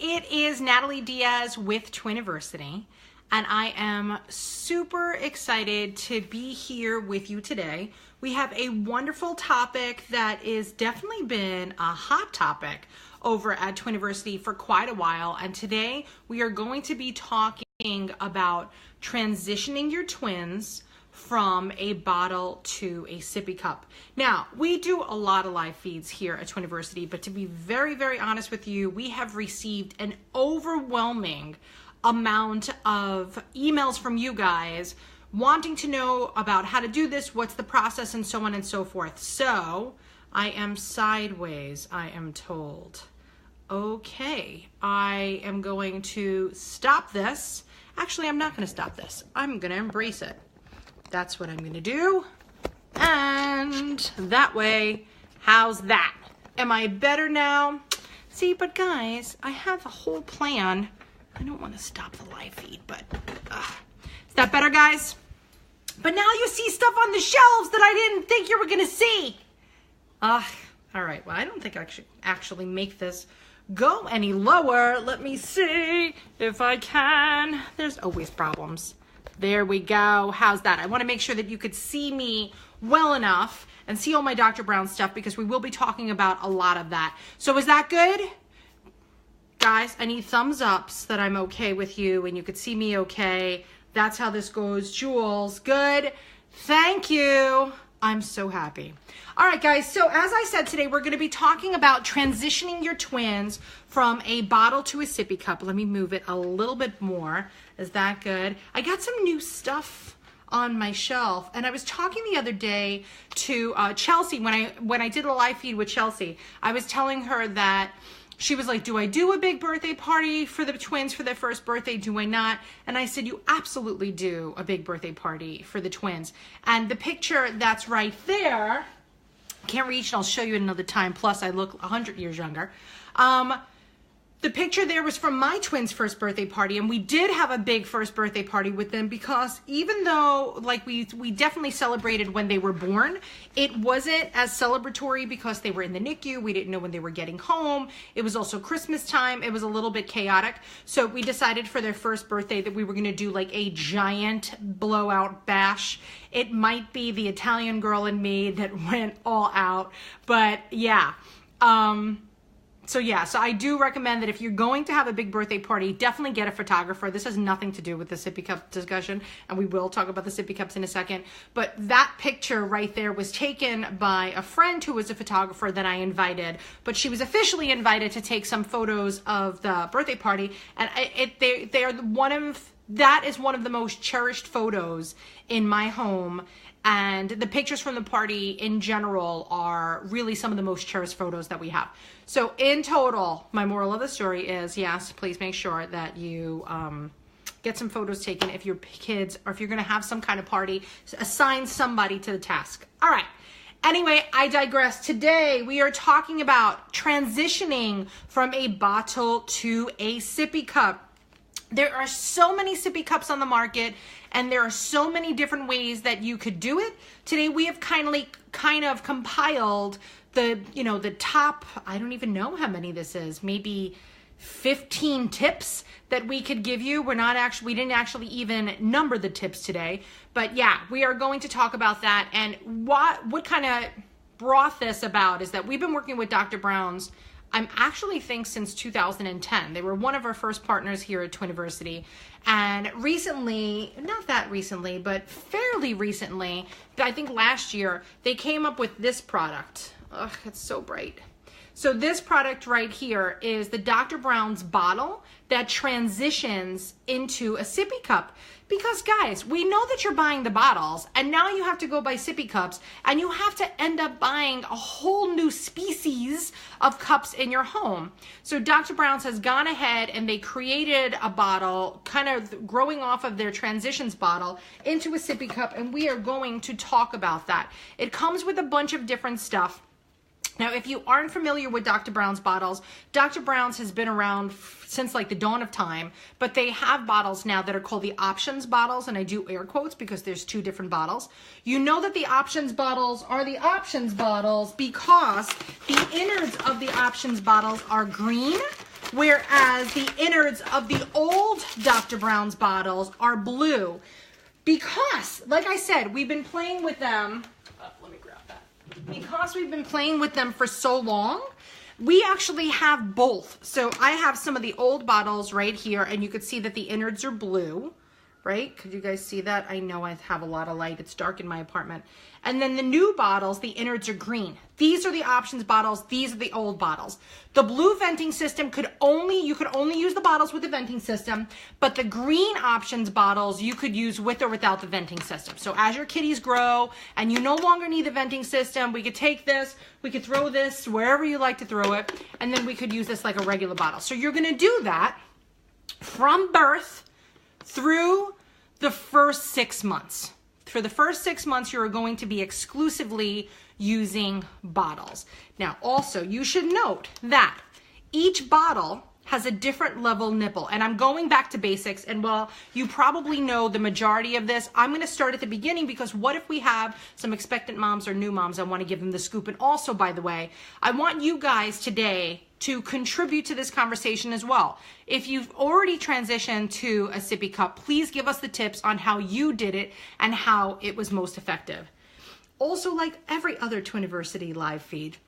it is Natalie Diaz with Twiniversity, and I am super excited to be here with you today. We have a wonderful topic that is definitely been a hot topic over at Twiniversity for quite a while, and today we are going to be talking about transitioning your twins from a bottle to a sippy cup. Now, we do a lot of live feeds here at Twiniversity, but to be very, very honest with you, we have received an overwhelming amount of emails from you guys wanting to know about how to do this, what's the process, and so on and so forth. So, I am sideways, I am told. Okay, I am going to stop this. Actually, I'm not going to stop this. I'm going to embrace it. That's what I'm going to do. And that way, how's that? Am I better now? See, but guys, I have a whole plan. I don't want to stop the live feed, but is that better, guys? But now you see stuff on the shelves that I didn't think you were going to see. All right. Well, I don't think I should actually make this go any lower. Let me see if I can. There's always problems. There we go. How's that? I want to make sure that you could see me well enough and see all my Dr. Brown stuff because we will be talking about a lot of that. So is that good? Guys, I need thumbs ups that I'm okay with you and you could see me okay. That's how this goes. Jules, good. Thank you. I'm so happy. All right, guys. So as I said today, we're going to be talking about transitioning your twins from a bottle to a sippy cup. Let me move it a little bit more. Is that good? I got some new stuff on my shelf, and I was talking the other day to Chelsea when I did a live feed with Chelsea. I was telling her that she was like, do I do a big birthday party for the twins for their first birthday? Do I not? And I said, you absolutely do a big birthday party for the twins. And the picture that's right there, can't reach, and I'll show you another time. Plus, I look 100 years younger. The picture there was from my twins' first birthday party, and we did have a big first birthday party with them because even though like we definitely celebrated when they were born, it wasn't as celebratory because they were in the NICU. We didn't know when they were getting home. It was also Christmas time. It was a little bit chaotic. So we decided for their first birthday that we were going to do like a giant blowout bash. It might be the Italian girl in me that went all out, but yeah. So I do recommend that if you're going to have a big birthday party, definitely get a photographer. This has nothing to do with the sippy cup discussion, and we will talk about the sippy cups in a second. But that picture right there was taken by a friend who was a photographer that I invited, but she was officially invited to take some photos of the birthday party, and that is one of the most cherished photos in my home. And the pictures from the party in general are really some of the most cherished photos that we have. So in total, my moral of the story is, yes, please make sure that you get some photos taken if your kids, or if you're going to have some kind of party, assign somebody to the task. All right. Anyway, I digress. Today, we are talking about transitioning from a bottle to a sippy cup. There are so many sippy cups on the market, and there are so many different ways that you could do it. Today, we have kind of compiled the top, I don't even know how many this is, maybe 15 tips that we could give you. We didn't actually even number the tips today, but yeah, we are going to talk about that. And what kind of brought this about is that we've been working with Dr. Brown's, I actually think since 2010. They were one of our first partners here at Twiniversity. And recently, not that recently, but fairly recently, I think last year, they came up with this product. Ugh, it's so bright. So this product right here is the Dr. Brown's bottle that transitions into a sippy cup. Because guys, we know that you're buying the bottles, and now you have to go buy sippy cups, and you have to end up buying a whole new species of cups in your home. So Dr. Brown's has gone ahead and they created a bottle, kind of growing off of their transitions bottle into a sippy cup, and we are going to talk about that. It comes with a bunch of different stuff. Now, if you aren't familiar with Dr. Brown's bottles, Dr. Brown's has been around since like the dawn of time, but they have bottles now that are called the options bottles, and I do air quotes because there's two different bottles. You know that the options bottles are the options bottles because the innards of the options bottles are green whereas the innards of the old Dr. Brown's bottles are blue. Because, like I said, we've been playing with them. Let me grab that. Because we've been playing with them for so long, we actually have both. So I have some of the old bottles right here, and you can see that the innards are blue, right? Could you guys see that? I know I have a lot of light. It's dark in my apartment. And then the new bottles, the innards are green. These are the options bottles. These are the old bottles. The blue venting system you could only use the bottles with the venting system, but the green options bottles you could use with or without the venting system. So as your kitties grow and you no longer need the venting system, we could take this, we could throw this wherever you like to throw it, and then we could use this like a regular bottle. So you're gonna do that from birth through the first 6 months. For the first 6 months, you're going to be exclusively using bottles. Now, also, you should note that each bottle has a different level nipple. And I'm going back to basics. And while you probably know the majority of this, I'm going to start at the beginning, because what if we have some expectant moms or new moms? I want to give them the scoop. And also, by the way, I want you guys today to contribute to this conversation as well. If you've already transitioned to a sippy cup, please give us the tips on how you did it and how it was most effective. Also, like every other Twiniversity live feed,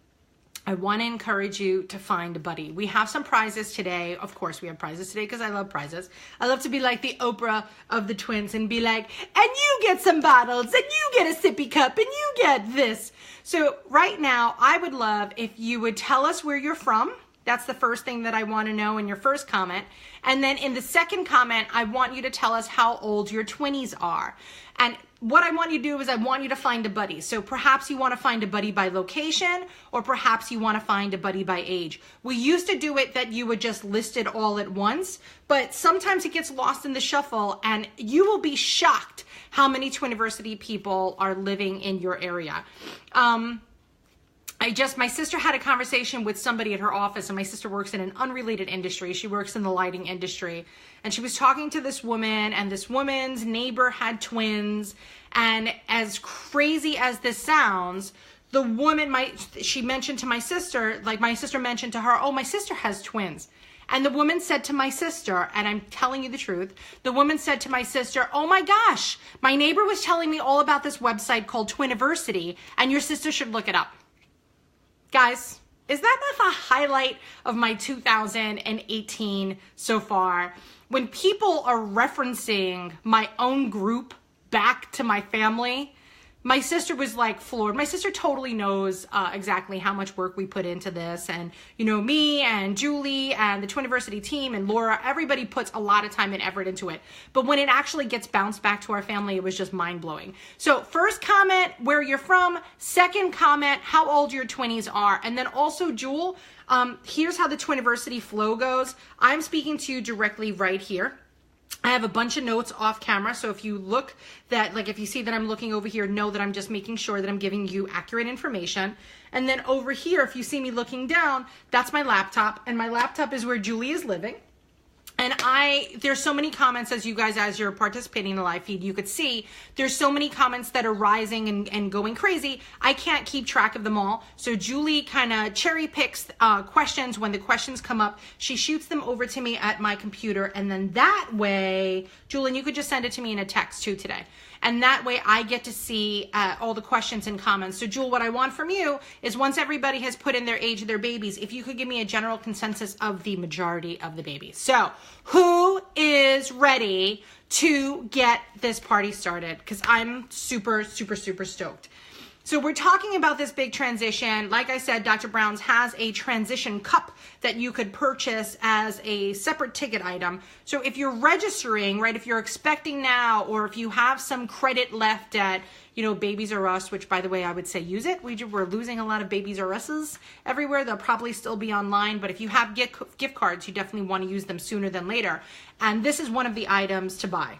I want to encourage you to find a buddy. We have some prizes today. Of course, we have prizes today because I love prizes. I love to be like the Oprah of the twins and be like, and you get some bottles, and you get a sippy cup, and you get this. So right now, I would love if you would tell us where you're from. That's the first thing that I want to know in your first comment. And then in the second comment, I want you to tell us how old your twinnies are. And what I want you to do is I want you to find a buddy. So perhaps you want to find a buddy by location, or perhaps you want to find a buddy by age. We used to do it that you would just list it all at once, but sometimes it gets lost in the shuffle, and you will be shocked how many Twiniversity people are living in your area. My sister had a conversation with somebody at her office, and my sister works in an unrelated industry. She works in the lighting industry, and she was talking to this woman, and this woman's neighbor had twins. And as crazy as this sounds, the woman, she mentioned to my sister, like my sister mentioned to her, oh, my sister has twins. And the woman said to my sister, and I'm telling you the truth, the woman said to my sister, oh my gosh, my neighbor was telling me all about this website called Twiniversity, and your sister should look it up. Guys, is that not the highlight of my 2018 so far? When people are referencing my own group back to my family, my sister was like floored. My sister totally knows exactly how much work we put into this. And, you know, me and Julie and the Twiniversity team and Laura, everybody puts a lot of time and effort into it. But when it actually gets bounced back to our family, it was just mind-blowing. So first comment, where you're from. Second comment, how old your twinnies are. And then also, Jewel, here's how the Twiniversity flow goes. I'm speaking to you directly right here. I have a bunch of notes off camera, so if you look that, like if you see that I'm looking over here, know that I'm just making sure that I'm giving you accurate information. And then over here, if you see me looking down, that's my laptop, and my laptop is where Julie is living. And there's so many comments, as you guys, as you're participating in the live feed, you could see there's so many comments that are rising and going crazy. I can't keep track of them all. So Julie kind of cherry picks questions. When the questions come up, she shoots them over to me at my computer. And then that way, Julie, you could just send it to me in a text too today. And that way I get to see all the questions and comments. So Jewel, what I want from you is once everybody has put in their age of their babies, if you could give me a general consensus of the majority of the babies. So who is ready to get this party started? Because I'm super, super, super stoked. So we're talking about this big transition. Like I said, Dr. Brown's has a transition cup that you could purchase as a separate ticket item. So if you're registering, right, if you're expecting now, or if you have some credit left at, you know, Babies R Us, which by the way, I would say use it. We're losing a lot of Babies R Us's everywhere. They'll probably still be online, but if you have gift cards, you definitely want to use them sooner than later. And this is one of the items to buy.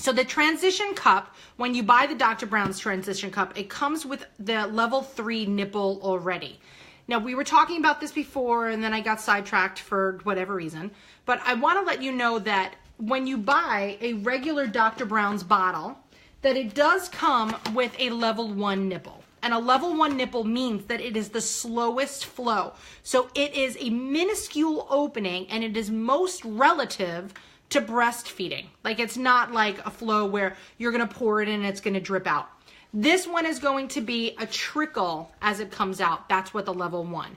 So the transition cup, when you buy the Dr. Brown's transition cup, it comes with the level 3 nipple already. Now, we were talking about this before, and then I got sidetracked for whatever reason. But I want to let you know that when you buy a regular Dr. Brown's bottle, that it does come with a level 1 nipple. And a level 1 nipple means that it is the slowest flow. So it is a minuscule opening, and it is most relative to breastfeeding. Like, it's not like a flow where you're going to pour it in and it's going to drip out. This one is going to be a trickle as it comes out. That's what the level 1.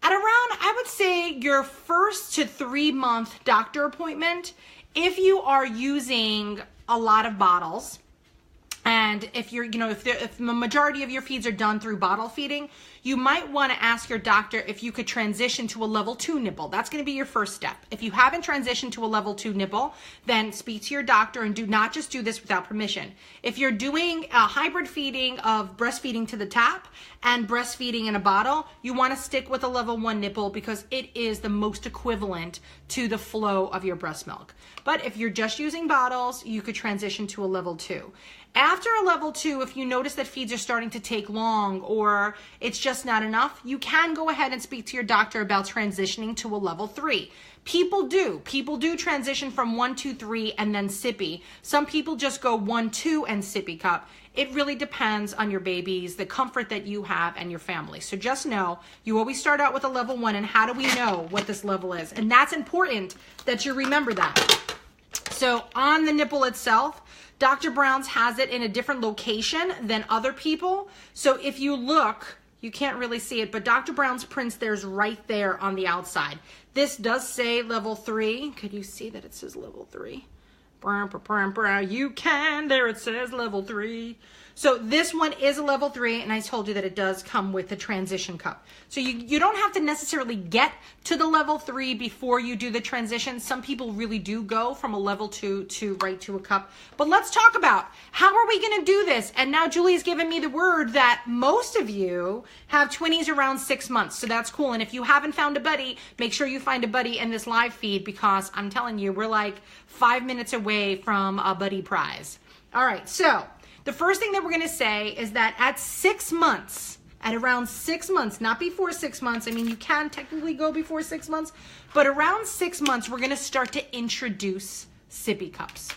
At around, I would say, your 1st to 3 month doctor appointment, if you are using a lot of bottles, and if you're, if the majority of your feeds are done through bottle feeding, you might want to ask your doctor if you could transition to a level 2 nipple. That's going to be your first step. If you haven't transitioned to a level 2 nipple, then speak to your doctor and do not just do this without permission. If you're doing a hybrid feeding of breastfeeding to the tap and breastfeeding in a bottle, you want to stick with a level 1 nipple because it is the most equivalent to the flow of your breast milk. But if you're just using bottles, you could transition to a level 2. After a level 2, if you notice that feeds are starting to take long or it's just not enough, you can go ahead and speak to your doctor about transitioning to a level 3. People do transition from 1, 2, 3 and then sippy. Some people just go 1, 2 and sippy cup. It really depends on your babies, the comfort that you have and your family. So just know, you always start out with a level 1, and how do we know what this level is? And that's important that you remember that. So on the nipple itself, Dr. Brown's has it in a different location than other people. So if you look, you can't really see it, but Dr. Brown's prints there's right there on the outside. This does say level 3. Could you see that it says level 3? You can, there it says level 3. So this one is a level 3, and I told you that it does come with the transition cup. So you don't have to necessarily get to the level 3 before you do the transition. Some people really do go from a level 2 to right to a cup. But let's talk about how are we going to do this? And now Julie's given me the word that most of you have twinnies around 6 months. So that's cool. And if you haven't found a buddy, make sure you find a buddy in this live feed, because I'm telling you, we're like 5 minutes away from a buddy prize. All right, so the first thing that we're going to say is that at 6 months, at around 6 months, not before 6 months, I mean, you can technically go before 6 months, but around 6 months, we're going to start to introduce sippy cups.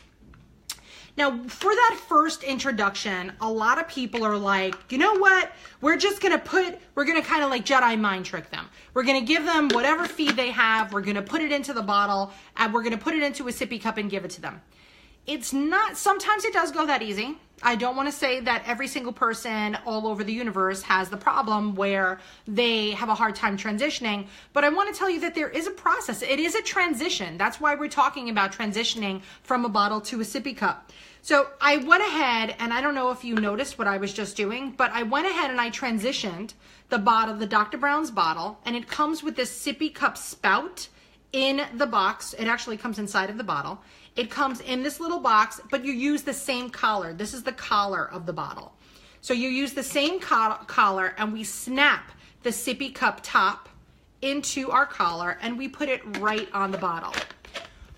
Now, for that first introduction, a lot of people are like, you know what? We're going to kind of like Jedi mind trick them. We're going to give them whatever feed they have. We're going to put it into the bottle, and we're going to put it into a sippy cup and give it to them. It's not, sometimes it does go that easy. I don't want to say that every single person all over the universe has the problem where they have a hard time transitioning, but I want to tell you that there is a process. It is a transition. That's why we're talking about transitioning from a bottle to a sippy cup. So I went ahead, and I don't know if you noticed what I was just doing, but I went ahead and I transitioned the bottle, the Dr. Brown's bottle, and it comes with this sippy cup spout in the box. It actually comes inside of the bottle. It comes in this little box, but you use the same collar. This is the collar of the bottle. So you use the same collar, and we snap the sippy cup top into our collar, and we put it right on the bottle.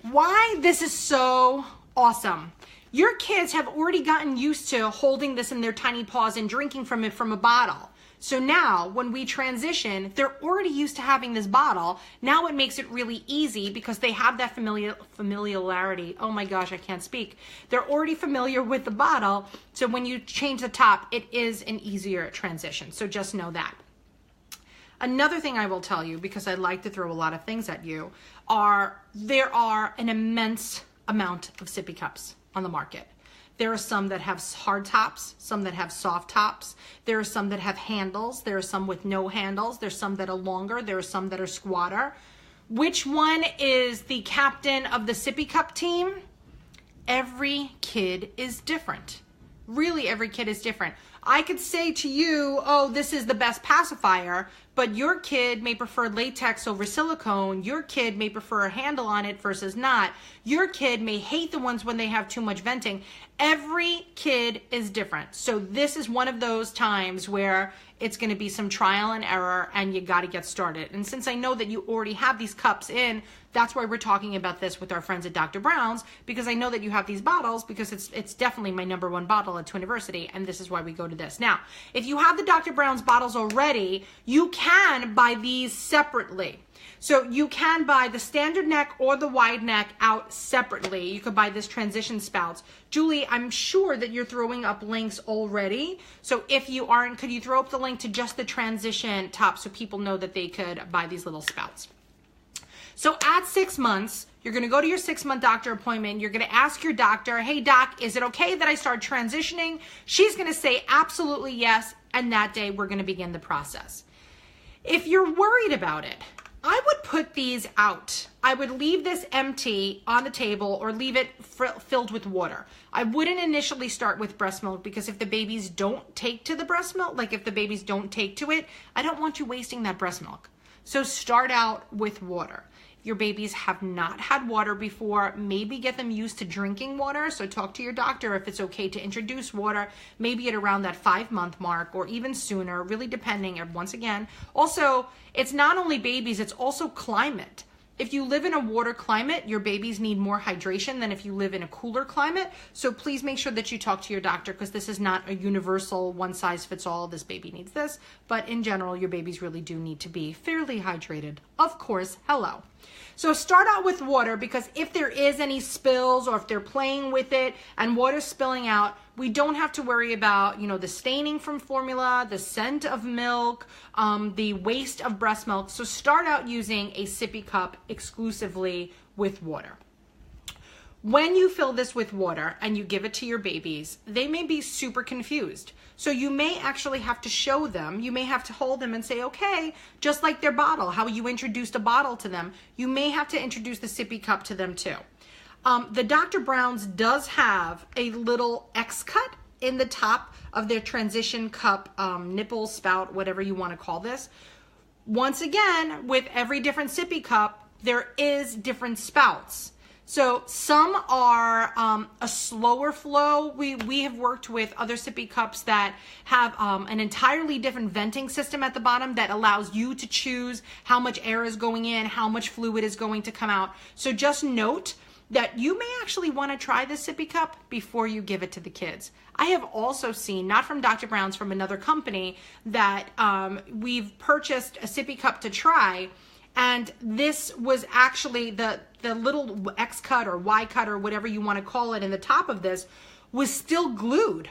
Why this is so awesome. Your kids have already gotten used to holding this in their tiny paws and drinking from it from a bottle. So now when we transition, they're already used to having this bottle. Now it makes it really easy because they have that familiarity. Oh my gosh, I can't speak. They're already familiar with the bottle. So when you change the top, it is an easier transition. So just know that. Another thing I will tell you, because I like to throw a lot of things at you, there are an immense amount of sippy cups on the market. There are some that have hard tops, some that have soft tops. There are some that have handles. There are some with no handles. There's some that are longer. There are some that are squatter. Which one is the captain of the sippy cup team? Every kid is different. Really, every kid is different. I could say to you, oh, this is the best pacifier, but your kid may prefer latex over silicone. Your kid may prefer a handle on it versus not. Your kid may hate the ones when they have too much venting. Every kid is different. So this is one of those times where It's going to be some trial and error, and you got to get started. And since I know that you already have these cups in, that's why we're talking about this with our friends at Dr. Brown's, because I know that you have these bottles, because it's definitely my #1 bottle at Twiniversity, and this is why we go to this. Now, if you have the Dr. Brown's bottles already, you can buy these separately. So you can buy the standard neck or the wide neck out separately. You could buy this transition spouts. Julie, I'm sure that you're throwing up links already. So if you aren't, could you throw up the link to just the transition top so people know that they could buy these little spouts? So at 6 months, you're going to go to your 6-month doctor appointment. You're going to ask your doctor, hey doc, is it okay that I start transitioning? She's going to say absolutely yes. And that day we're going to begin the process. If you're worried about it, I would put these out. I would leave this empty on the table or leave it filled with water. I wouldn't initially start with breast milk, because if the babies don't take to the breast milk, like if the babies don't take to it, I don't want you wasting that breast milk. So start out with water. Your babies have not had water before, maybe get them used to drinking water. So talk to your doctor if it's okay to introduce water, maybe at around that 5-month mark or even sooner, really depending. And once again, also, it's not only babies, it's also climate. If you live in a water climate, your babies need more hydration than if you live in a cooler climate. So please make sure that you talk to your doctor, because this is not a universal one-size-fits-all, this baby needs this. But in general, your babies really do need to be fairly hydrated. Of course, hello. So start out with water, because if there is any spills or if they're playing with it and water's spilling out, we don't have to worry about, the staining from formula, the scent of milk, the waste of breast milk. So start out using a sippy cup exclusively with water. When you fill this with water and you give it to your babies, they may be super confused. So you may actually have to show them, you may have to hold them and say, okay, just like their bottle, how you introduced a bottle to them, you may have to introduce the sippy cup to them too. The Dr. Brown's does have a little X cut in the top of their transition cup, nipple, spout, whatever you want to call this. Once again, with every different sippy cup, there is different spouts. So some are a slower flow. We have worked with other sippy cups that have an entirely different venting system at the bottom that allows you to choose how much air is going in, how much fluid is going to come out. So just note that you may actually want to try this sippy cup before you give it to the kids. I have also seen, not from Dr. Brown's, from another company, that we've purchased a sippy cup to try, and this was actually the little X cut or Y cut or whatever you want to call it in the top of this was still glued.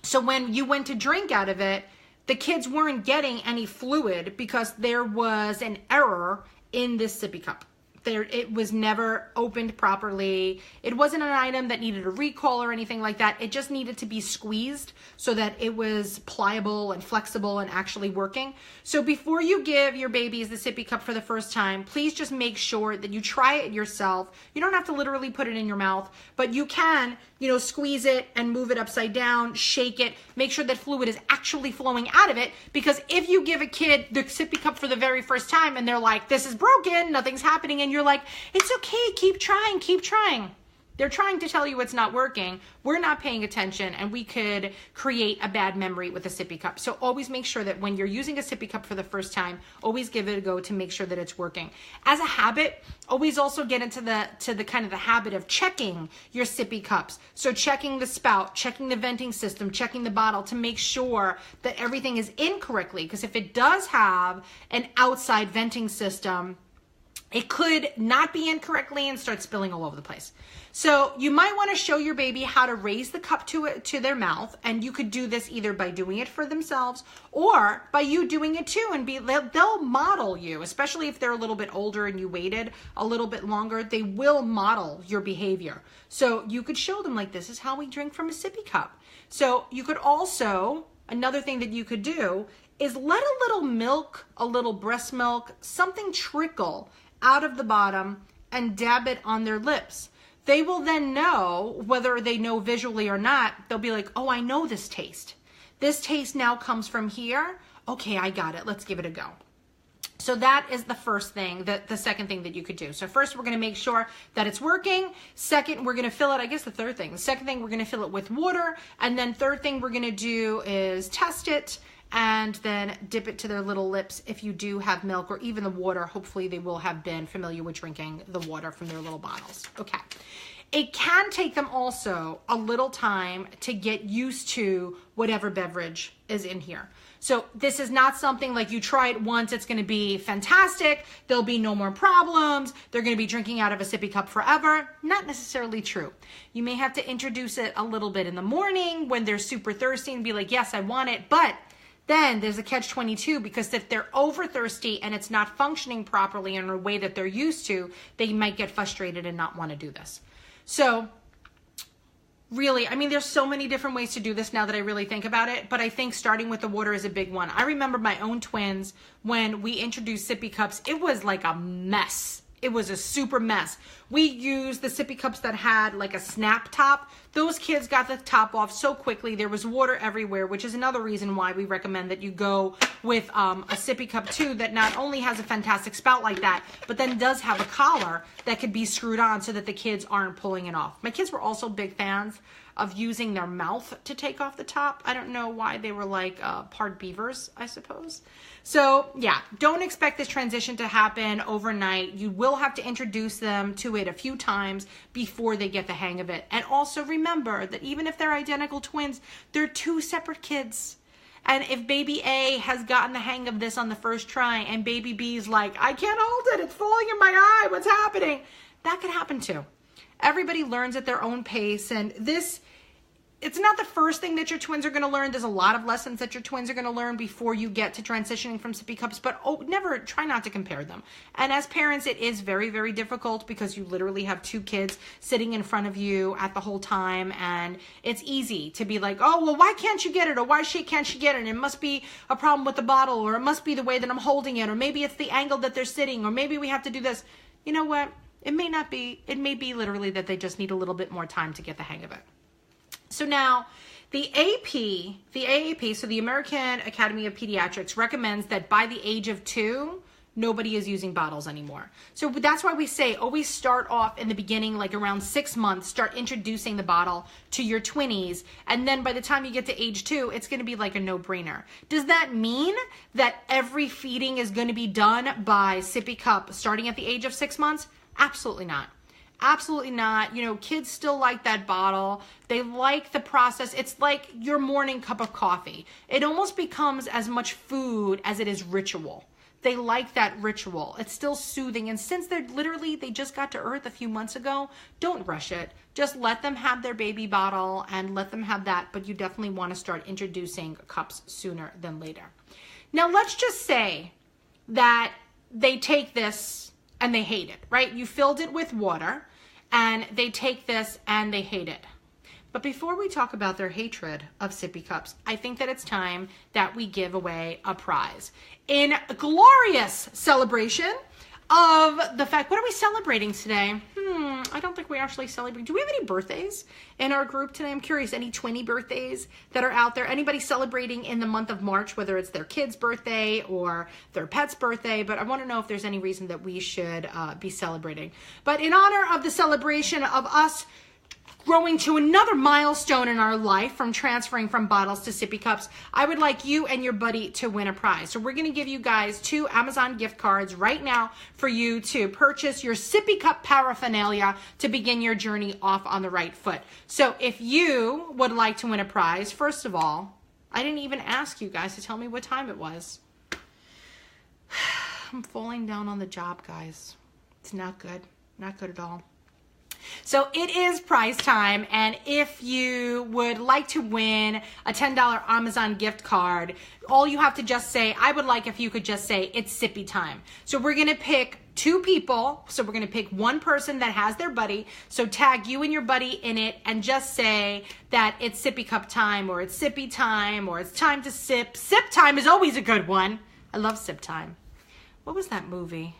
So when you went to drink out of it, the kids weren't getting any fluid because there was an error in this sippy cup. It was never opened properly. It wasn't an item that needed a recall or anything like that. It just needed to be squeezed so that it was pliable and flexible and actually working. So before you give your babies the sippy cup for the first time, please just make sure that you try it yourself. You don't have to literally put it in your mouth, but you can, squeeze it and move it upside down, shake it, make sure that fluid is actually flowing out of it. Because if you give a kid the sippy cup for the very first time and they're like, this is broken, nothing's happening, and you're like, it's okay, keep trying, keep trying. They're trying to tell you it's not working. We're not paying attention, and we could create a bad memory with a sippy cup. So always make sure that when you're using a sippy cup for the first time, always give it a go to make sure that it's working. As a habit, always also get into the kind of the habit of checking your sippy cups. So checking the spout, checking the venting system, checking the bottle to make sure that everything is in correctly. Because if it does have an outside venting system, it could not be in correctly and start spilling all over the place. So you might want to show your baby how to raise the cup to their mouth, and you could do this either by doing it for themselves or by you doing it too, and they'll model you, especially if they're a little bit older and you waited a little bit longer, they will model your behavior. So you could show them, like, this is how we drink from a sippy cup. So you could also, another thing that you could do is let a little milk, a little breast milk, something trickle out of the bottom and dab it on their lips. They will then know, whether they know visually or not, they'll be like, oh, I know this taste. This taste now comes from here. Okay, I got it. Let's give it a go. So that is the first thing, the second thing that you could do. So first, we're going to make sure that it's working. Second, we're going to fill it, I guess the third thing. The second thing, we're going to fill it with water. And then third thing we're going to do is test it. and then dip it to their little lips if you do have milk or even the water. Hopefully they will have been familiar with drinking the water from their little bottles. Okay. It can take them also a little time to get used to whatever beverage is in here. So this is not something like you try it once, it's going to be fantastic. There'll be no more problems. They're going to be drinking out of a sippy cup forever. Not necessarily true. You may have to introduce it a little bit in the morning when they're super thirsty and be like, yes, I want it. But then there's a catch-22, because if they're over thirsty and it's not functioning properly in a way that they're used to, they might get frustrated and not want to do this. So really, I mean, there's so many different ways to do this now that I really think about it, but I think starting with the water is a big one. I remember my own twins, when we introduced sippy cups, it was like a mess. It was a super mess. We used the sippy cups that had like a snap top. Those kids got the top off so quickly. There was water everywhere, which is another reason why we recommend that you go with a sippy cup too, that not only has a fantastic spout like that, but then does have a collar that could be screwed on so that the kids aren't pulling it off. My kids were also big fans of using their mouth to take off the top. I don't know why they were like part beavers, I suppose. So yeah, don't expect this transition to happen overnight. You will have to introduce them to it a few times before they get the hang of it. And also remember that even if they're identical twins, they're two separate kids. And if baby A has gotten the hang of this on the first try and baby B's like, I can't hold it, it's falling in my eye, what's happening? That could happen too. Everybody learns at their own pace, and it's not the first thing that your twins are going to learn. There's a lot of lessons that your twins are going to learn before you get to transitioning from sippy cups, but never try not to compare them. And as parents, it is very, very difficult because you literally have two kids sitting in front of you at the whole time, and it's easy to be like, oh, well, why can't you get it? Or why can't she get it? And it must be a problem with the bottle, or it must be the way that I'm holding it, or maybe it's the angle that they're sitting, or maybe we have to do this. You know what? It may not be. It may be literally that they just need a little bit more time to get the hang of it. So now the AAP, so the American Academy of Pediatrics, recommends that by the age of 2, nobody is using bottles anymore. So that's why we say always start off in the beginning, like around 6 months, start introducing the bottle to your twinnies. And then by the time you get to age 2, it's going to be like a no-brainer. Does that mean that every feeding is going to be done by sippy cup starting at the age of 6 months? Absolutely not. Absolutely not. You know, kids still like that bottle. They like the process. It's like your morning cup of coffee. It almost becomes as much food as it is ritual. They like that ritual. It's still soothing. And since they just got to earth a few months ago, don't rush it. Just let them have their baby bottle and let them have that. But you definitely want to start introducing cups sooner than later. Now, let's just say that they take this and they hate it, right? You filled it with water and they take this and they hate it. But before we talk about their hatred of sippy cups, I think that it's time that we give away a prize. In a glorious celebration of the fact, what are we celebrating today? I don't think we actually celebrate. Do we have any birthdays in our group today? I'm curious, any twinny birthdays that are out there? Anybody celebrating in the month of March, whether it's their kid's birthday or their pet's birthday? But I want to know if there's any reason that we should be celebrating. But in honor of the celebration of us growing to another milestone in our life from transferring from bottles to sippy cups, I would like you and your buddy to win a prize. So we're going to give you guys 2 Amazon gift cards right now for you to purchase your sippy cup paraphernalia to begin your journey off on the right foot. So if you would like to win a prize, first of all, I didn't even ask you guys to tell me what time it was. I'm falling down on the job, guys. It's not good. Not good at all. So it is prize time, and if you would like to win a $10 Amazon gift card, all you have to just say, I would like if you could just say, it's sippy time. So we're going to pick 2 people. So we're going to pick one person that has their buddy. So tag you and your buddy in it and just say that it's sippy cup time, or it's sippy time, or it's time to sip. Sip time is always a good one. I love sip time. What was that movie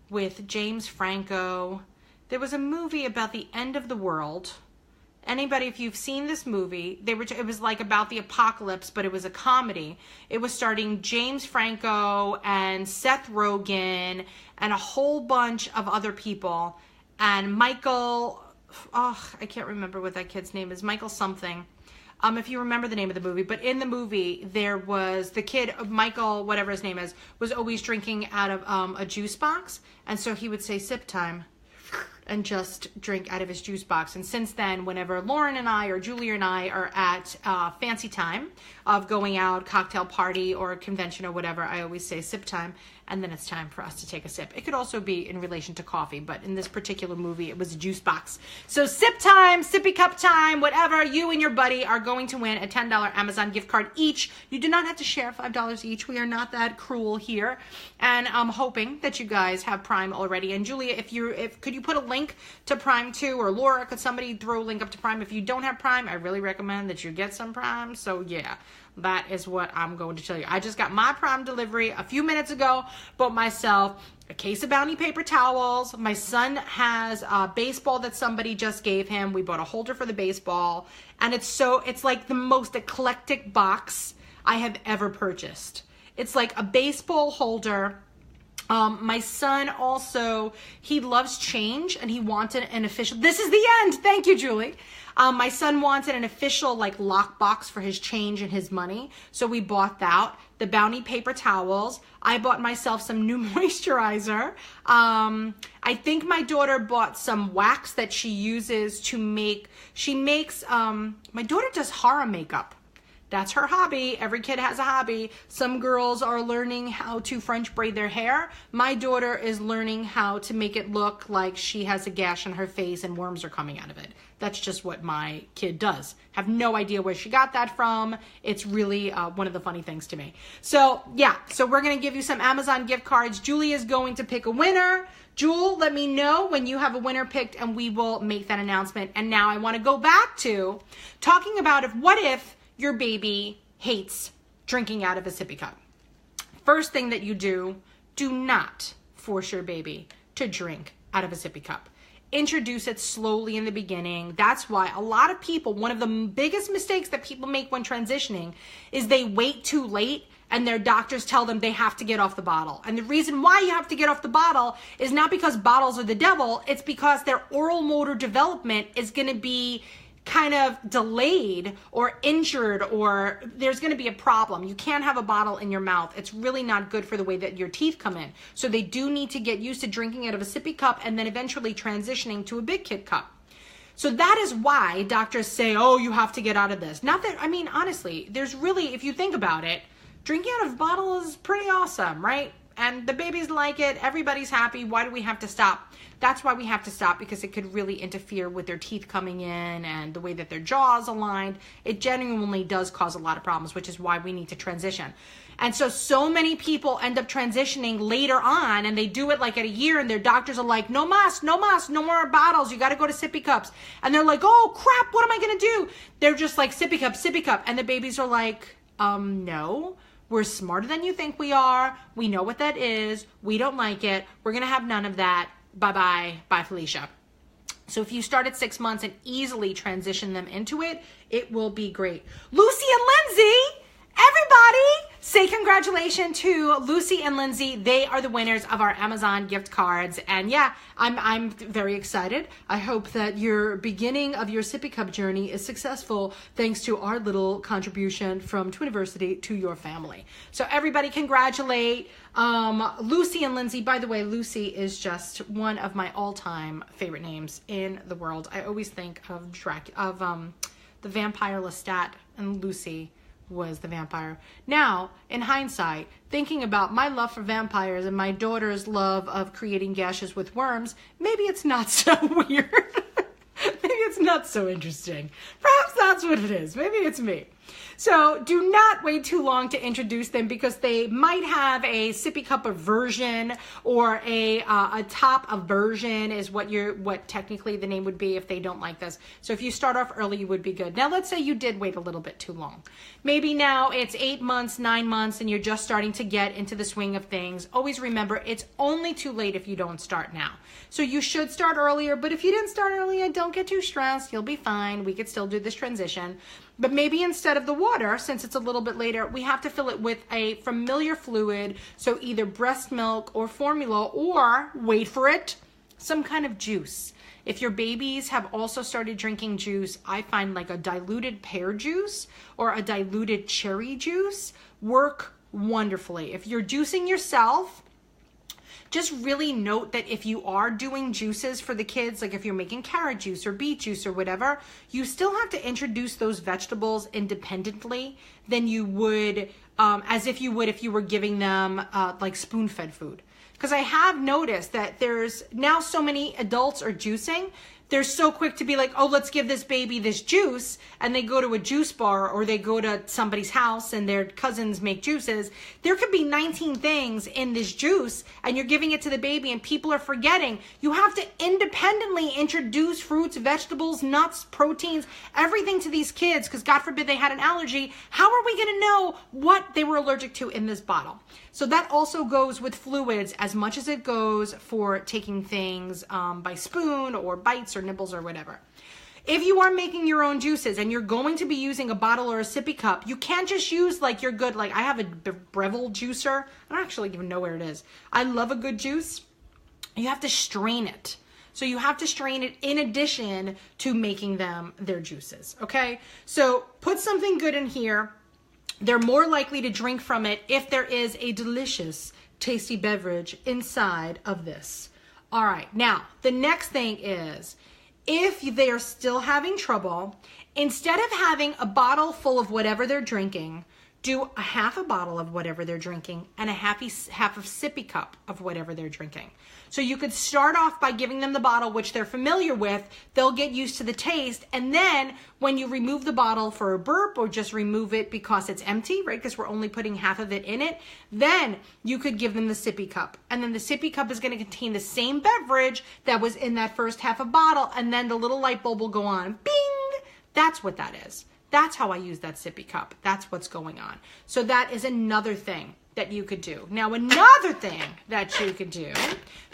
with James Franco? There was a movie about the end of the world. Anybody, if you've seen this movie, it was like about the apocalypse, but it was a comedy. It was starring James Franco and Seth Rogen and a whole bunch of other people. And Michael, I can't remember what that kid's name is, Michael something. if you remember the name of the movie, but in the movie, there was the kid, Michael, whatever his name is, was always drinking out of a juice box. And so he would say, sip time, and just drink out of his juice box. And since then, whenever Lauren and I or Julia and I are at fancy time of going out, cocktail party or convention or whatever, I always say sip time, and then it's time for us to take a sip. It could also be in relation to coffee, but in this particular movie, it was a juice box. So sip time, sippy cup time, whatever, you and your buddy are going to win a $10 Amazon gift card each. You do not have to share $5 each. We are not that cruel here. And I'm hoping that you guys have Prime already. And Julia, could you put a link to Prime too? Or Laura, could somebody throw a link up to Prime? If you don't have Prime, I really recommend that you get some Prime. So yeah, that is what I'm going to tell you. I just got my Prime delivery a few minutes ago, bought myself a case of Bounty paper towels. My son has a baseball that somebody just gave him. We bought a holder for the baseball, and it's like the most eclectic box I have ever purchased. It's like a baseball holder. My son also, he loves change, and he wanted an official, this is the end, thank you, Julie. My son wanted an official like lock box for his change and his money, so we bought that. The Bounty paper towels. I bought myself some new moisturizer. I think my daughter bought some wax that she uses to make, my daughter does horror makeup. That's her hobby. Every kid has a hobby. Some girls are learning how to French braid their hair. My daughter is learning how to make it look like she has a gash on her face and worms are coming out of it. That's just what my kid does. Have no idea where she got that from. It's really one of the funny things to me. So yeah, so we're gonna give you some Amazon gift cards. Julie is going to pick a winner. Jewel, let me know when you have a winner picked and we will make that announcement. And now I wanna go back to talking about what if your baby hates drinking out of a sippy cup. First thing that you do not force your baby to drink out of a sippy cup. Introduce it slowly in the beginning. That's why a lot of people, one of the biggest mistakes that people make when transitioning is they wait too late and their doctors tell them they have to get off the bottle. And the reason why you have to get off the bottle is not because bottles are the devil, it's because their oral motor development is gonna be kind of delayed or injured, or there's going to be a problem. You can't have a bottle in your mouth. It's really not good for the way that your teeth come in. So they do need to get used to drinking out of a sippy cup and then eventually transitioning to a big kid cup. So that is why doctors say, oh, you have to get out of this. Not that, I mean, honestly, there's really, if you think about it, drinking out of a bottle is pretty awesome, right? And the babies like it. Everybody's happy. Why do we have to stop? That's why we have to stop, because it could really interfere with their teeth coming in and the way that their jaws aligned. It genuinely does cause a lot of problems, which is why we need to transition. And so many people end up transitioning later on, and they do it like at a year, and their doctors are like, no mas, no more bottles. You got to go to sippy cups. And they're like, oh crap, what am I going to do? They're just like sippy cup. And the babies are like, no. We're smarter than you think we are. We know what that is. We don't like it. We're going to have none of that. Bye-bye. Bye, Felicia. So if you start at 6 months and easily transition them into it, it will be great. Lucy and Lindsay, everybody, say congratulations to Lucy and Lindsay. They are the winners of our Amazon gift cards. And yeah, I'm very excited. I hope that your beginning of your sippy cup journey is successful thanks to our little contribution from Twiniversity to your family. So everybody congratulate Lucy and Lindsay. By the way, Lucy is just one of my all-time favorite names in the world. I always think of the vampire Lestat, and Lucy was the vampire. Now, in hindsight, thinking about my love for vampires and my daughter's love of creating gashes with worms, maybe it's not so weird. Maybe it's not so interesting. Perhaps that's what it is. Maybe it's me. So do not wait too long to introduce them, because they might have a sippy cup aversion, or a top aversion is what technically the name would be if they don't like this. So if you start off early, you would be good. Now let's say you did wait a little bit too long. Maybe now it's 8 months, 9 months, and you're just starting to get into the swing of things. Always remember, it's only too late if you don't start now. So you should start earlier, but if you didn't start earlier, don't get too stressed. You'll be fine. We could still do this transition. But maybe instead of the water, since it's a little bit later, we have to fill it with a familiar fluid. So either breast milk or formula, or wait for it, some kind of juice. If your babies have also started drinking juice, I find like a diluted pear juice or a diluted cherry juice work wonderfully. If you're juicing yourself, just really note that if you are doing juices for the kids, like if you're making carrot juice or beet juice or whatever, you still have to introduce those vegetables independently than you would, as if you would if you were giving them like spoon-fed food. Because I have noticed that there's now so many adults are juicing. They're so quick to be like, oh, let's give this baby this juice. And they go to a juice bar or they go to somebody's house and their cousins make juices. There could be 19 things in this juice and you're giving it to the baby and people are forgetting. You have to independently introduce fruits, vegetables, nuts, proteins, everything to these kids because God forbid they had an allergy. How are we going to know what they were allergic to in this bottle? So that also goes with fluids as much as it goes for taking things by spoon or bites or nibbles or whatever. If you are making your own juices and you're going to be using a bottle or a sippy cup, you can't just use like your good, like I have a Breville juicer. I don't actually even know where it is. I love a good juice. You have to strain it. So you have to strain it in addition to making them their juices, okay? So put something good in here. They're more likely to drink from it if there is a delicious, tasty beverage inside of this. All right, now the next thing is, if they are still having trouble, instead of having a bottle full of whatever they're drinking, do a half a bottle of whatever they're drinking and a half of sippy cup of whatever they're drinking. So you could start off by giving them the bottle, which they're familiar with. They'll get used to the taste. And then when you remove the bottle for a burp or just remove it because it's empty, right? Because we're only putting half of it in it. Then you could give them the sippy cup. And then the sippy cup is going to contain the same beverage that was in that first half a bottle. And then the little light bulb will go on. Bing! That's what that is. That's how I use that sippy cup. That's what's going on. So that is another thing that you could do. Now, another thing that you could do,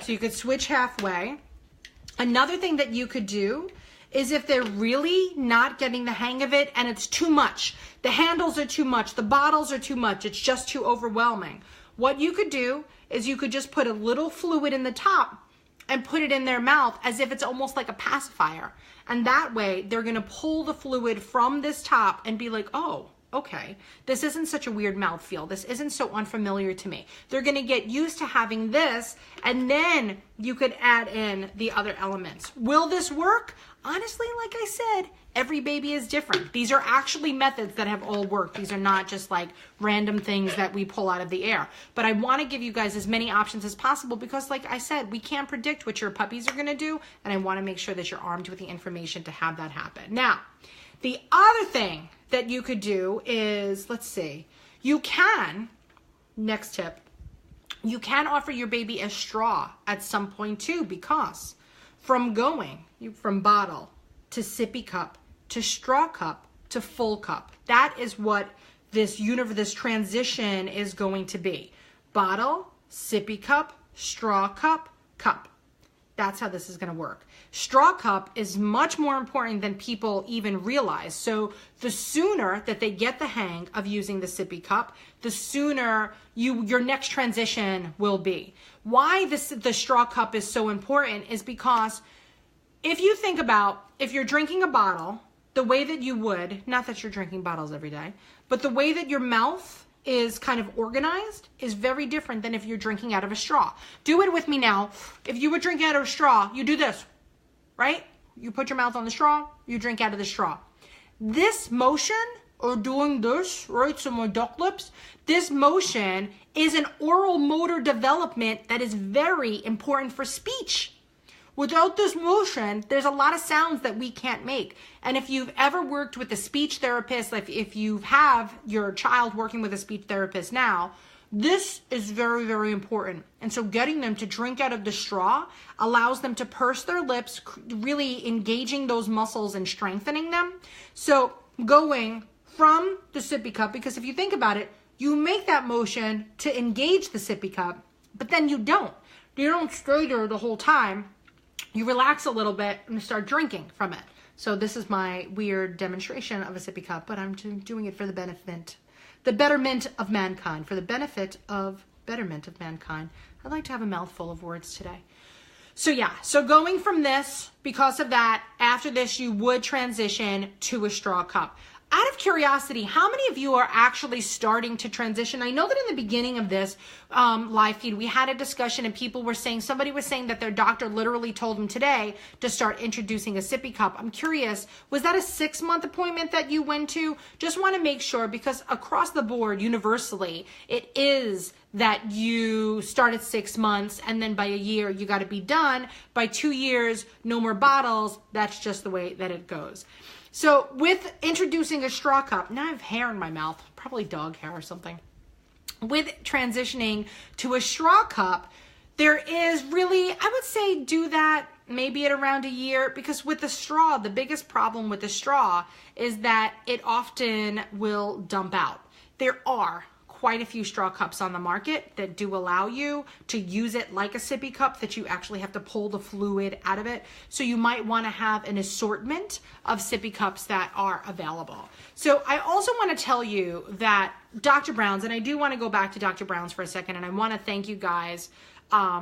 so you could switch halfway. Another thing that you could do is if they're really not getting the hang of it and it's too much, the handles are too much, the bottles are too much, it's just too overwhelming. What you could do is you could just put a little fluid in the top and put it in their mouth as if it's almost like a pacifier. And that way they're gonna pull the fluid from this top and be like, oh, okay, this isn't such a weird mouthfeel. This isn't so unfamiliar to me. They're gonna get used to having this, and then you could add in the other elements. Will this work? Honestly, like I said, every baby is different. These are actually methods that have all worked. These are not just like random things that we pull out of the air. But I wanna give you guys as many options as possible because like I said, we can't predict what your puppies are gonna do, and I wanna make sure that you're armed with the information to have that happen. Now, the other thing that you could do is, let's see, you can, next tip, you can offer your baby a straw at some point too, because from going from bottle to sippy cup to straw cup to full cup, that is what this transition is going to be. Bottle, sippy cup, straw cup, cup. That's how this is going to work. Straw cup is much more important than people even realize. So the sooner that they get the hang of using the sippy cup, the sooner your next transition will be. Why the straw cup is so important is because if you think about, if you're drinking a bottle, the way that you would, not that you're drinking bottles every day, but the way that your mouth is kind of organized is very different than if you're drinking out of a straw. Do it with me now. If you were drinking out of a straw, you do this, right? You put your mouth on the straw, you drink out of the straw. This motion, or doing this, right, so my duck lips, this motion is an oral motor development that is very important for speech. Without this motion, there's a lot of sounds that we can't make. And if you've ever worked with a speech therapist, like if you have your child working with a speech therapist now, this is very, very important. And so getting them to drink out of the straw allows them to purse their lips, really engaging those muscles and strengthening them. So going from the sippy cup, because if you think about it, you make that motion to engage the sippy cup, but then you don't. You don't stay there the whole time. You relax a little bit and start drinking from it. So this is my weird demonstration of a sippy cup, but I'm doing it for the betterment of mankind, for the benefit of betterment of mankind. I'd like to have a mouthful of words today. So yeah, so going from this, because of that, after this, you would transition to a straw cup. Out of curiosity, how many of you are actually starting to transition? I know that in the beginning of this live feed, we had a discussion and people were saying, somebody was saying that their doctor literally told them today to start introducing a sippy cup. I'm curious, was that a 6-month appointment that you went to? Just want to make sure, because across the board, universally, it is that you start at 6 months and then by a year, you got to be done. By 2 years, no more bottles. That's just the way that it goes. So with introducing a straw cup, now I have hair in my mouth, probably dog hair or something. With transitioning to a straw cup, there is really, I would say do that maybe at around a year, because with the straw, the biggest problem with the straw is that it often will dump out. There are quite a few straw cups on the market that do allow you to use it like a sippy cup, that you actually have to pull the fluid out of it. So you might want to have an assortment of sippy cups that are available. So I also want to tell you that Dr. Brown's, and I do want to go back to Dr. Brown's for a second, and I want to thank you guys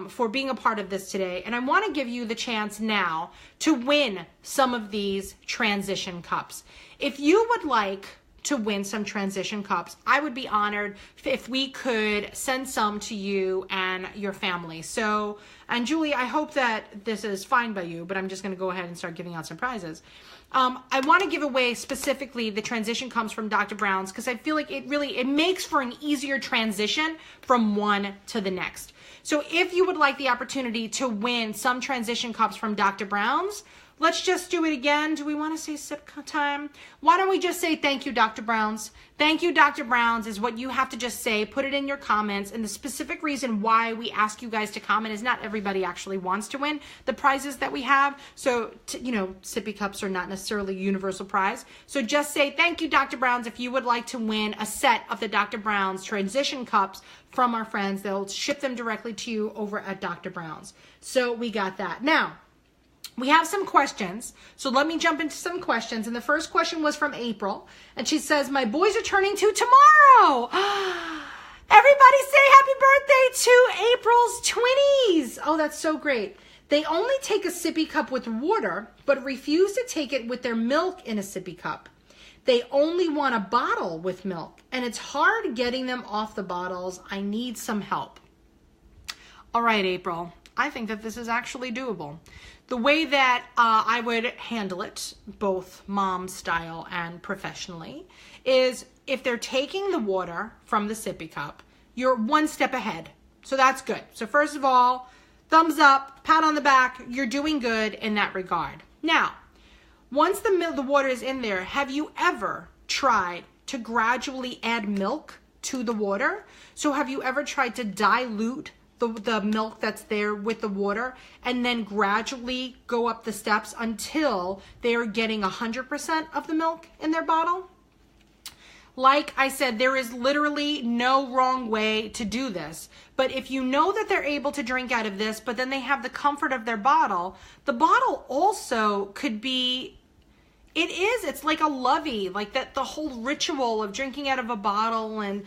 for being a part of this today. And I want to give you the chance now to win some of these transition cups. If you would like to win some transition cups, I would be honored if we could send some to you and your family. So, and Julie, I hope that this is fine by you, but I'm just going to go ahead and start giving out some prizes. I want to give away specifically the transition cups from Dr. Brown's, because I feel like it makes for an easier transition from one to the next. So if you would like the opportunity to win some transition cups from Dr. Brown's, let's just do it again. Do we want to say sip time? Why don't we just say thank you, Dr. Brown's? Thank you, Dr. Brown's is what you have to just say. Put it in your comments. And the specific reason why we ask you guys to comment is not everybody actually wants to win the prizes that we have. So, sippy cups are not necessarily a universal prize. So just say thank you, Dr. Brown's, if you would like to win a set of the Dr. Brown's transition cups from our friends. They'll ship them directly to you over at Dr. Brown's. So we got that. Now, we have some questions, so let me jump into some questions. And the first question was from April, and she says, my boys are turning 2 tomorrow. Everybody say happy birthday to April's twinnies. Oh, that's so great. They only take a sippy cup with water, but refuse to take it with their milk in a sippy cup. They only want a bottle with milk, and it's hard getting them off the bottles. I need some help. All right, April, I think that this is actually doable. The way that I would handle it, both mom style and professionally, is if they're taking the water from the sippy cup, you're one step ahead. So that's good. So first of all, thumbs up, pat on the back, you're doing good in that regard. Now, once the water is in there, have you ever tried to gradually add milk to the water? So have you ever tried to dilute the milk that's there with the water and then gradually go up the steps until they're getting 100% of the milk in their bottle? Like I said, there is literally no wrong way to do this. But if you know that they're able to drink out of this, but then they have the comfort of their bottle, the bottle also could be, it's like a lovey, like that the whole ritual of drinking out of a bottle and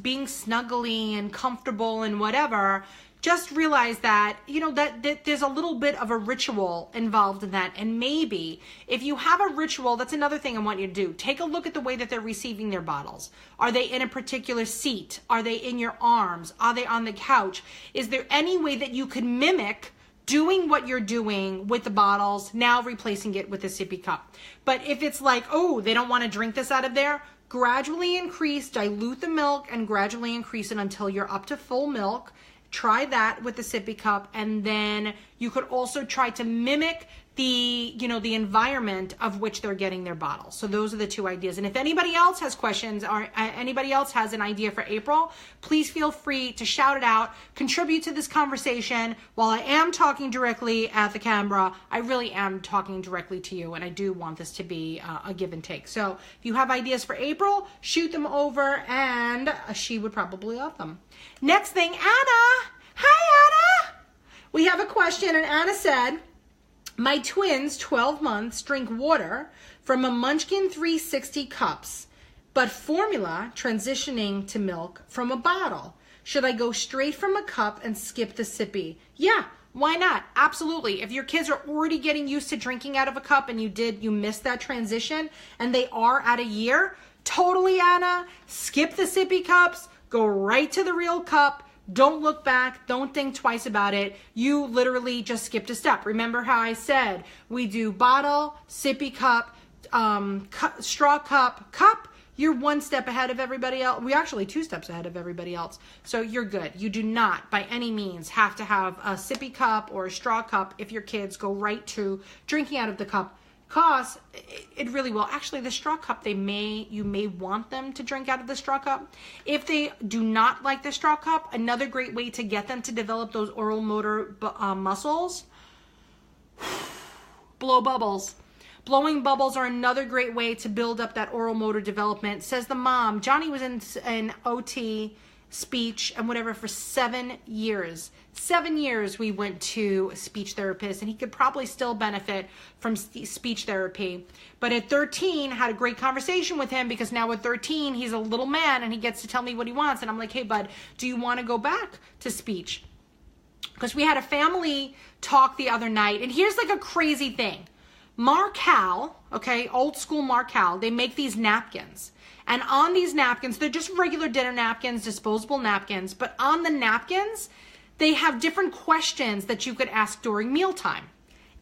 being snuggly and comfortable and whatever. Just realize that, that there's a little bit of a ritual involved in that. And maybe if you have a ritual, that's another thing I want you to do. Take a look at the way that they're receiving their bottles. Are they in a particular seat? Are they in your arms? Are they on the couch? Is there any way that you could mimic doing what you're doing with the bottles, now replacing it with a sippy cup? But if it's like, oh, they don't want to drink this out of there, gradually increase, dilute the milk and gradually increase it until you're up to full milk. Try that with the sippy cup, and then you could also try to mimic the environment of which they're getting their bottles. So those are the two ideas. And if anybody else has questions or anybody else has an idea for April, please feel free to shout it out, contribute to this conversation. While I am talking directly at the camera, I really am talking directly to you, and I do want this to be a give and take. So if you have ideas for April, shoot them over, and she would probably love them. Next thing, Anna. Hi, Anna. We have a question, and Anna said, my twins, 12 months, drink water from a Munchkin 360 cups, but formula transitioning to milk from a bottle. Should I go straight from a cup and skip the sippy? Yeah, Why not? Absolutely. If your kids are already getting used to drinking out of a cup and you missed that transition and they are at a year, totally, Anna, skip the sippy cups, go right to the real cup. Don't look back. Don't think twice about it. You literally just skipped a step. Remember how I said we do bottle, sippy cup, straw cup, cup. You're one step ahead of everybody else. We're actually 2 steps ahead of everybody else. So you're good. You do not, by any means, have to have a sippy cup or a straw cup if your kids go right to drinking out of the cup. Because it really will. Actually, the straw cup, you may want them to drink out of the straw cup. If they do not like the straw cup, another great way to get them to develop those oral motor muscles, blow bubbles. Blowing bubbles are another great way to build up that oral motor development. Says the mom, Johnny was in OT, speech, and whatever for 7 years. 7 years we went to a speech therapist, and he could probably still benefit from speech therapy. But at 13, I had a great conversation with him, because now at 13, he's a little man and he gets to tell me what he wants. And I'm like, hey, bud, do you want to go back to speech? Because we had a family talk the other night, and here's like a crazy thing. Marcal, okay, old school Marcal, they make these napkins. And on these napkins, they're just regular dinner napkins, disposable napkins, but on the napkins, they have different questions that you could ask during mealtime.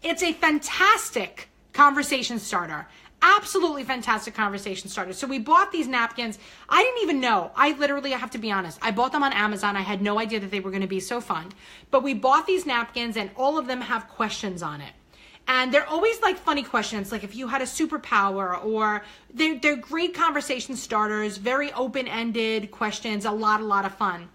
It's a fantastic conversation starter. Absolutely fantastic conversation starter. So we bought these napkins. I didn't even know. I have to be honest, I bought them on Amazon. I had no idea that they were going to be so fun. But we bought these napkins, and all of them have questions on it. And they're always like funny questions, like if you had a superpower, or they're great conversation starters, very open-ended questions, a lot of fun.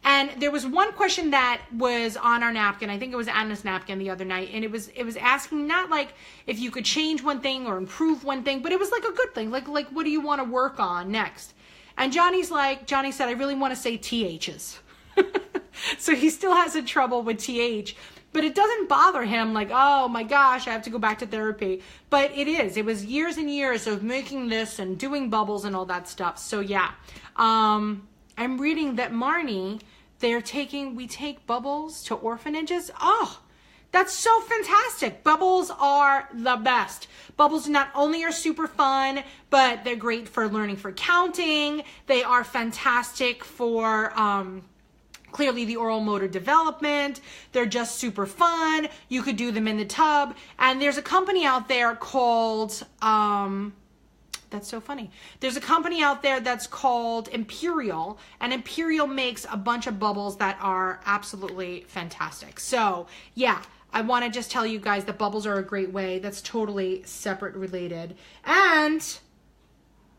And there was one question that was on our napkin. I think it was Anna's napkin the other night. And it was asking not like if you could change one thing or improve one thing, but it was like a good thing. Like what do you want to work on next? And Johnny said, I really want to say THs. So he still has some trouble with TH. But it doesn't bother him like, oh my gosh, I have to go back to therapy. But it was years and years of making this and doing bubbles and all that stuff. So yeah, I'm reading that Marnie, we take bubbles to orphanages. Oh, that's so fantastic. Bubbles are the best. Bubbles not only are super fun, but they're great for learning for counting. They are fantastic for, clearly the oral motor development. They're just super fun. You could do them in the tub. And there's a company out there called, that's so funny. There's a company out there that's called Imperial, and Imperial makes a bunch of bubbles that are absolutely fantastic. So yeah, I want to just tell you guys that bubbles are a great way. That's totally separate related. And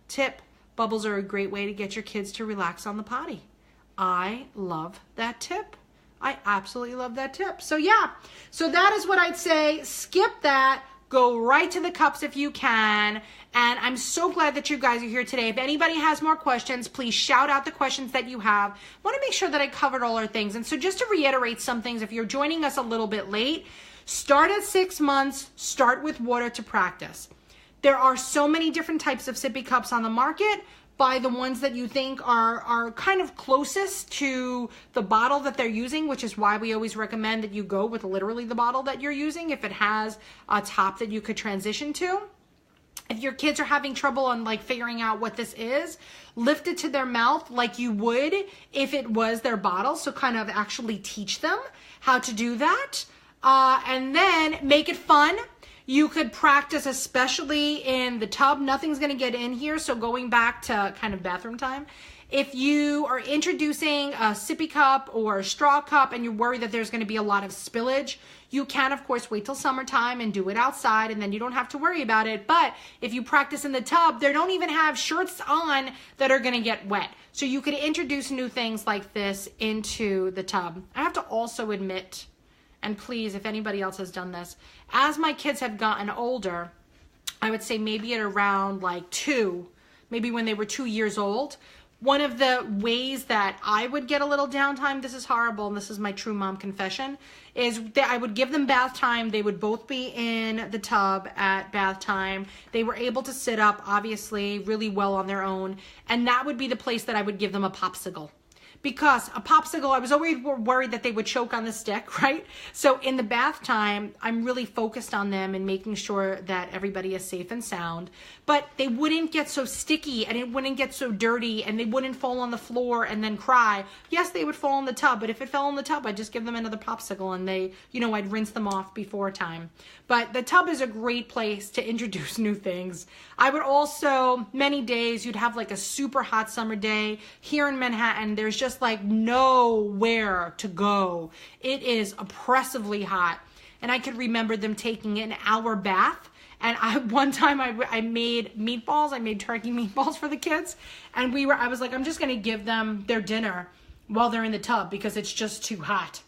tip, bubbles are a great way to get your kids to relax on the potty. I love that tip. I absolutely love that tip. So yeah, so that is what I'd say. Skip that. Go right to the cups if you can. And I'm so glad that you guys are here today. If anybody has more questions, please shout out the questions that you have. I want to make sure that I covered all our things. And so just to reiterate some things, if you're joining us a little bit late, start at 6 months, start with water to practice. There are so many different types of sippy cups on the market. Buy the ones that you think are kind of closest to the bottle that they're using, which is why we always recommend that you go with literally the bottle that you're using if it has a top that you could transition to. If your kids are having trouble on like figuring out what this is, lift it to their mouth like you would if it was their bottle. So kind of actually teach them how to do that. And then make it fun. You could practice, especially in the tub. Nothing's going to get in here. So going back to kind of bathroom time, if you are introducing a sippy cup or a straw cup and you're worried that there's going to be a lot of spillage, you can, of course, wait till summertime and do it outside, and then you don't have to worry about it. But if you practice in the tub, they don't even have shirts on that are going to get wet. So you could introduce new things like this into the tub. I have to also admit, and please, if anybody else has done this, as my kids have gotten older, I would say maybe at around like 2, maybe when they were 2 years old, one of the ways that I would get a little downtime, this is horrible, and this is my true mom confession, is that I would give them bath time. They would both be in the tub at bath time. They were able to sit up, obviously, really well on their own, and that would be the place that I would give them a popsicle. because a popsicle, I was always worried that they would choke on the stick, right? So in the bath time, I'm really focused on them and making sure that everybody is safe and sound, but they wouldn't get so sticky and it wouldn't get so dirty and they wouldn't fall on the floor and then cry. Yes, they would fall in the tub, but if it fell in the tub, I'd just give them another popsicle and they, you know, I'd rinse them off before time. But the tub is a great place to introduce new things. I would also, many days, you'd have like a super hot summer day here in Manhattan. There's just like nowhere to go. It is oppressively hot. And I could remember them taking an hour bath. And one time I made meatballs. I made turkey meatballs for the kids. And I was like, I'm just going to give them their dinner while they're in the tub because it's just too hot.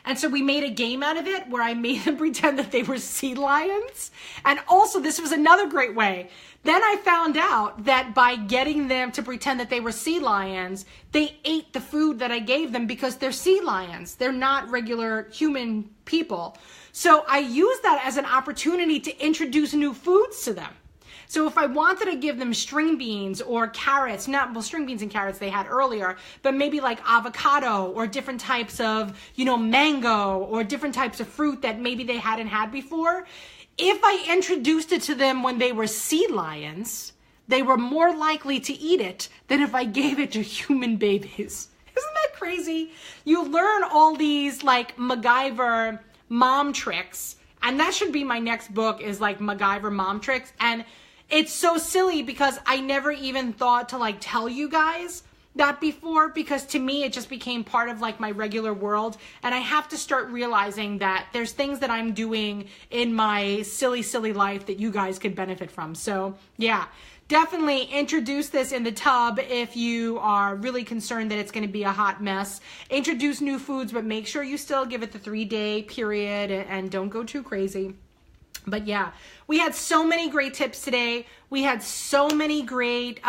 And so we made a game out of it where I made them pretend that they were sea lions. And also, this was another great way. Then I found out that by getting them to pretend that they were sea lions, they ate the food that I gave them because they're sea lions. They're not regular human people. So I used that as an opportunity to introduce new foods to them. So if I wanted to give them string beans or carrots, string beans and carrots they had earlier, but maybe like avocado or different types of, mango or different types of fruit that maybe they hadn't had before, if I introduced it to them when they were sea lions, they were more likely to eat it than if I gave it to human babies. Isn't that crazy? You learn all these like MacGyver mom tricks, and that should be my next book, is like MacGyver mom tricks. And it's so silly because I never even thought to like tell you guys that before, because to me it just became part of like my regular world, and I have to start realizing that there's things that I'm doing in my silly life that you guys could benefit from. So yeah, definitely introduce this in the tub if you are really concerned that it's going to be a hot mess. Introduce new foods, but make sure you still give it the 3-day period and don't go too crazy. But yeah, we had so many great tips today. We had so many great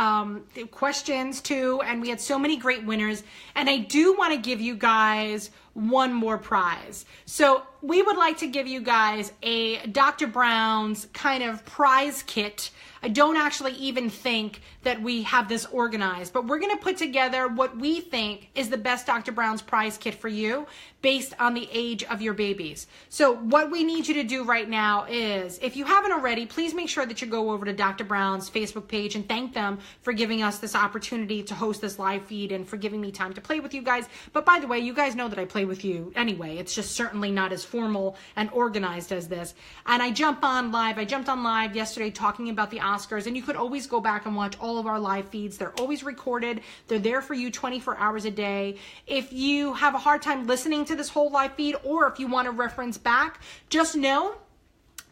questions too, and we had so many great winners. And I do want to give you guys one more prize. So we would like to give you guys a Dr. Brown's kind of prize kit. I don't actually even think that we have this organized, but we're going to put together what we think is the best Dr. Brown's prize kit for you based on the age of your babies. So what we need you to do right now is, if you haven't already, please make sure that you go over to Dr. Brown's Facebook page and thank them for giving us this opportunity to host this live feed and for giving me time to play with you guys. But by the way, you guys know that I play with you anyway. It's just certainly not as formal and organized as this. And I jumped on live yesterday talking about the Oscars, and you could always go back and watch all of our live feeds. They're always recorded. They're there for you 24 hours a day. If you have a hard time listening to this whole live feed, or if you want to reference back, just know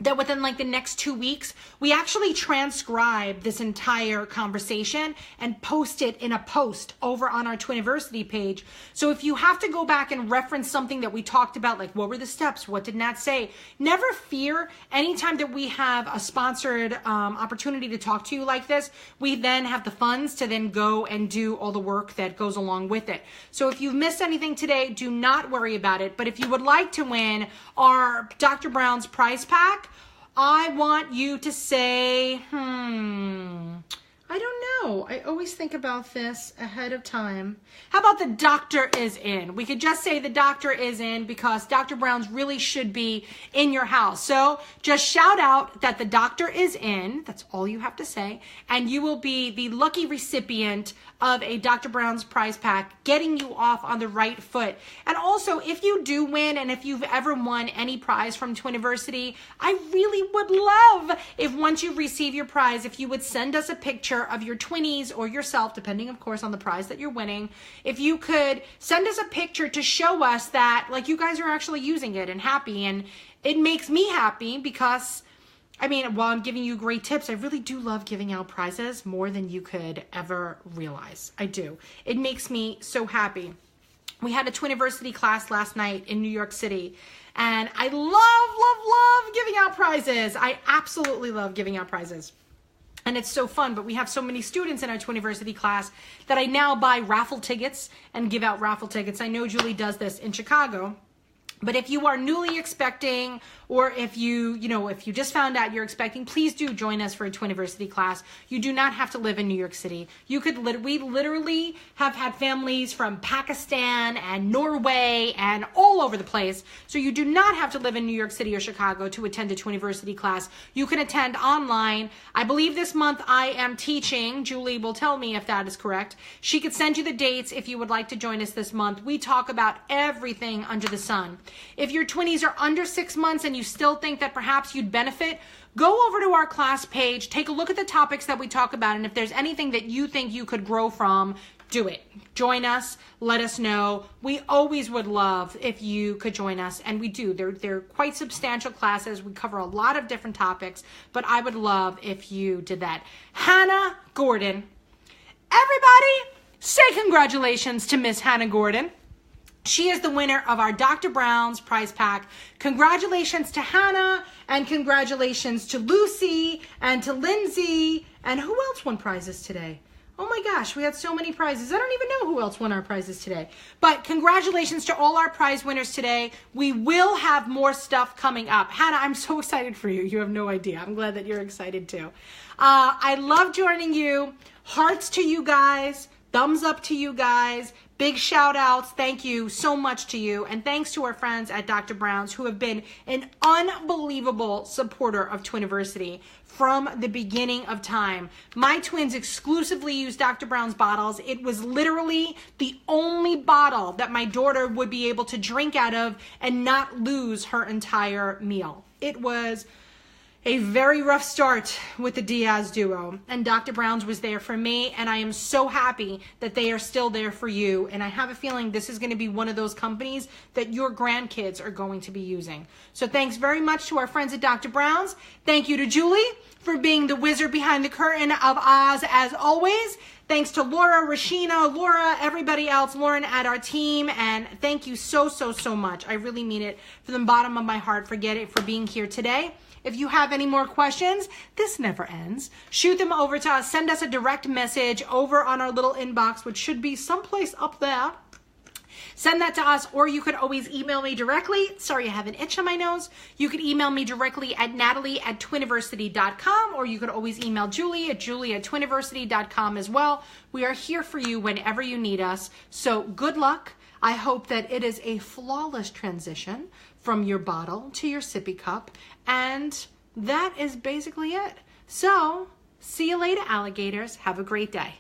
that within like the next 2 weeks, we actually transcribe this entire conversation and post it in a post over on our Twiniversity page. So if you have to go back and reference something that we talked about, like what were the steps, what did Nat say, never fear. Anytime that we have a sponsored opportunity to talk to you like this, we then have the funds to then go and do all the work that goes along with it. So if you've missed anything today, do not worry about it. But if you would like to win our Dr. Brown's prize pack, I want you to say, I don't know. I always think about this ahead of time. How about the doctor is in? We could just say the doctor is in, because Dr. Brown's really should be in your house. So just shout out that the doctor is in. That's all you have to say. And you will be the lucky recipient of a Dr. Brown's prize pack, getting you off on the right foot. And also, if you do win, and if you've ever won any prize from Twiniversity, I really would love if once you receive your prize, if you would send us a picture of your twinnies or yourself, depending of course on the prize that you're winning. If you could send us a picture to show us that like you guys are actually using it and happy, and it makes me happy because while I'm giving you great tips, I really do love giving out prizes more than you could ever realize. I do. It makes me so happy. We had a Twiniversity class last night in New York City, and I love giving out prizes. I absolutely love giving out prizes. And it's so fun, but we have so many students in our Twiniversity class that I now buy raffle tickets and give out raffle tickets. I know Julie does this in Chicago, But if you are newly expecting, or if you just found out you're expecting, please do join us for a Twiniversity class. You do not have to live in New York City. We literally have had families from Pakistan and Norway and all over the place. So you do not have to live in New York City or Chicago to attend a Twiniversity class. You can attend online. I believe this month I am teaching. Julie will tell me if that is correct. She could send you the dates if you would like to join us this month. We talk about everything under the sun. If your twinnies are under 6 months and you still think that perhaps you'd benefit, go over to our class page, take a look at the topics that we talk about, and if there's anything that you think you could grow from, do it. Join us. Let us know. We always would love if you could join us, and we do. They're quite substantial classes. We cover a lot of different topics, but I would love if you did that. Hannah Gordon. Everybody, say congratulations to Miss Hannah Gordon. She is the winner of our Dr. Brown's prize pack. Congratulations to Hannah, and congratulations to Lucy and to Lindsay. And who else won prizes today? Oh my gosh, we had so many prizes. I don't even know who else won our prizes today. But congratulations to all our prize winners today. We will have more stuff coming up. Hannah, I'm so excited for you. You have no idea. I'm glad that you're excited too. I love joining you. Hearts to you guys. Thumbs up to you guys. Big shout outs. Thank you so much to you. And thanks to our friends at Dr. Brown's who have been an unbelievable supporter of Twiniversity from the beginning of time. My twins exclusively use Dr. Brown's bottles. It was literally the only bottle that my daughter would be able to drink out of and not lose her entire meal. It was a very rough start with the Diaz duo, and Dr. Brown's was there for me, and I am so happy that they are still there for you, and I have a feeling this is going to be one of those companies that your grandkids are going to be using. So thanks very much to our friends at Dr. Brown's. Thank you to Julie for being the wizard behind the curtain of Oz as always. Thanks to Laura, Rashina, Laura, everybody else, Lauren at our team, and thank you so much. I really mean it from the bottom of my heart for being here today. If you have any more questions, this never ends. Shoot them over to us. Send us a direct message over on our little inbox, which should be someplace up there. Send that to us, or you could always email me directly. Sorry, I have an itch on my nose. You could email me directly at natalie@twiniversity.com, or you could always email Julie at julie@twiniversity.com as well. We are here for you whenever you need us. So good luck. I hope that it is a flawless transition from your bottle to your sippy cup. And that is basically it. So, see you later, alligators. Have a great day.